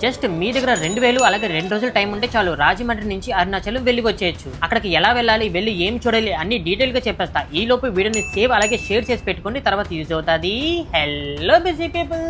Just మీ దగ్గర 2000 అలాగే 2 రోజులు టైం ఉంటే చాలు రాజమండ్రి నుంచి అరుణాచలం వెళ్ళి వచ్చేయచ్చు. అక్కడికి ఎలా వెళ్ళాలి, వెళ్ళి ఏం చూడాలి అన్ని డీటెయిల్ గా చెప్పేస్తా. ఈ లోపు వీడియోని సేవ్ అలాగే షేర్ చేసి పెట్టుకోండి, తర్వాత యూజ్ అవుతుంది. హలో బిజీ పీపుల్,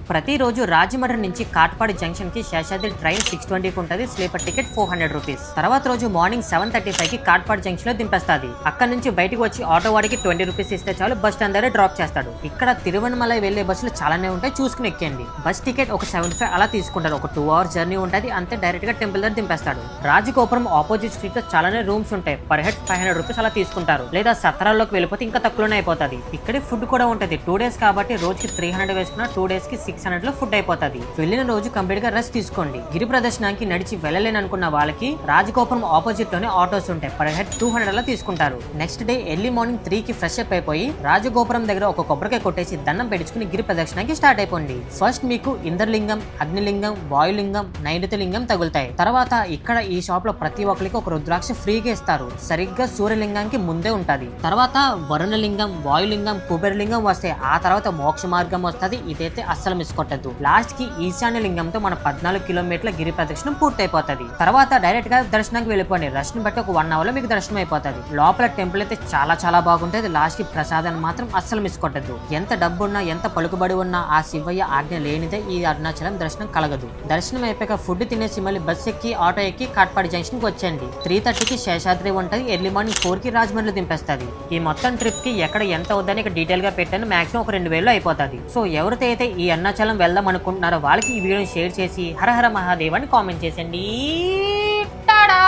ప్రతిరోజు రాజమండ్రి నుంచి కాట్పాడి జంక్షన్ కి శేషాద్రి ట్రైన్ 620 ఉంటుంది. Sleeper ticket 400 rupees. తర్వాత రోజు మార్నింగ్ 7:35 కి కాట్పాడి జంక్షన్ లో దింపేస్తుంది. అక్కడ నుంచి బయటకు వచ్చి ఆటో వాడికి 20 రూపీస్ ఇస్తే చాలు బస్ స్టాండ్ దగ్గర డ్రాప్ చేస్తాడు. ఇక్కడ తిరువణమలై వెళ్లే బస్సులు చాలానే ఉంటాయి, చూసుకుని ఎక్కండి. బస్ టికెట్ ఒక 75 అలా తీసుకుంటారు. ఒక 2 hours జర్నీ ఉంటుంది, అంతే. డైరెక్ట్ గా టెంపుల్ దగ్గర దింపేస్తాడు. రాజగోపురం ఆపోజిట్ స్ట్రీట్ లో చాలానే రూమ్స్ ఉంటాయి. పర్ హెడ్ 500 రూపీస్ అలా తీసుకుంటారు. లేదా సత్రాల్లోకి వెళ్ళిపోతే ఇంకా తక్కువనే అయిపోతుంది. ఇక్కడే ఫుడ్ కూడా ఉంటుంది. 2 days కాబట్టి రోజుకి 300 వేసుకున్న 2 days కి 600 లో ఫుడ్ అయిపోతుంది. వెళ్ళిన రోజు కంప్లీట్ గా రెస్ట్ తీసుకోండి. గిరి ప్రదర్శనానికి నడిచి వెళ్ళలేని అనుకున్న వాళ్ళకి రాజగోపురం ఆపోజిట్ లోనే ఆటోస్ ఉంటాయి. పర్ హెడ్ 200 అలా తీసుకుంటారు. నెక్స్ట్ డే ఎర్లీ మార్నింగ్ 3 కి ఫ్రెష్ అప్ అయిపోయి రాజగోపురం దగ్గర ఒక కొబ్బరికాయ కొట్టేసి దండం పెట్టుకుని గిరి ప్రదర్శనానికి స్టార్ట్ అయిపోండి. ఫస్ట్ మీకు ఇంద్రలింగం, అగ్నిలింగం, వాయులింగం, నైరుతిలింగం తగులుతాయి. తర్వాత ఇక్కడ ఈ షాప్ లో ప్రతి ఒక్కరికి ఒక రుద్రాక్ష ఫ్రీగా ఇస్తారు. సరిగ్గా సూర్యలింగానికి ముందే ఉంటది. తర్వాత వరుణలింగం, వాయులింగం, కుబేరలింగం వస్తాయి. ఆ తర్వాత మోక్ష మార్గం వస్తుంది. ఇదైతే అస్సలు మిస్ కొట్టద్దు. లాస్ట్ కి ఈశాన్య లింగంతో మన 14 కిలోమీటర్ల గిరి ప్రదక్షిణం పూర్తి అయిపోతుంది. తర్వాత డైరెక్ట్ గా దర్శనానికి వెళ్ళిపోండి. రష్ ని బట్టి ఒక 1 hour లో మీకు దర్శనం అయిపోతుంది. లోపల టెంపుల్ అయితే చాలా బాగుంటుంది. లాస్ట్ కి ప్రసాదాన్ని మాత్రం అస్సలు మిస్ కొట్టద్దు. ఎంత డబ్బున్నా, ఎంత పలుకుబడి ఉన్నా ఆ శివయ్య ఆజ్ఞ లేనిదే ఈ అరుణాచలం దర్శనం కలగదు. దర్శనం అయిపోయాక ఫుడ్ తినేసి మళ్ళీ బస్ ఎక్కి ఆటో ఎక్కి కాట్పాడి జంక్షన్ కి వచ్చేయండి. 3:30కి శేషాద్రి ఉంటుంది. ఎర్లీ మార్నింగ్ 4 కి రాజమండ్రి దింపేస్తుంది. ఈ మొత్తం ట్రిప్ కి ఎక్కడ ఎంత అవుతుందని ఇక్కడ డీటెయిల్ గా పెట్టాను. మాక్సిమం ఒక 2000 అయిపోతుంది. సో ఎవరితో అయితే ఈ అరుణాచలం వెళ్దాం అనుకుంటున్నారో వాళ్ళకి ఈ వీడియోని షేర్ చేసి హర హర మహాదేవ్ అని కామెంట్ చేసండి. టాడా.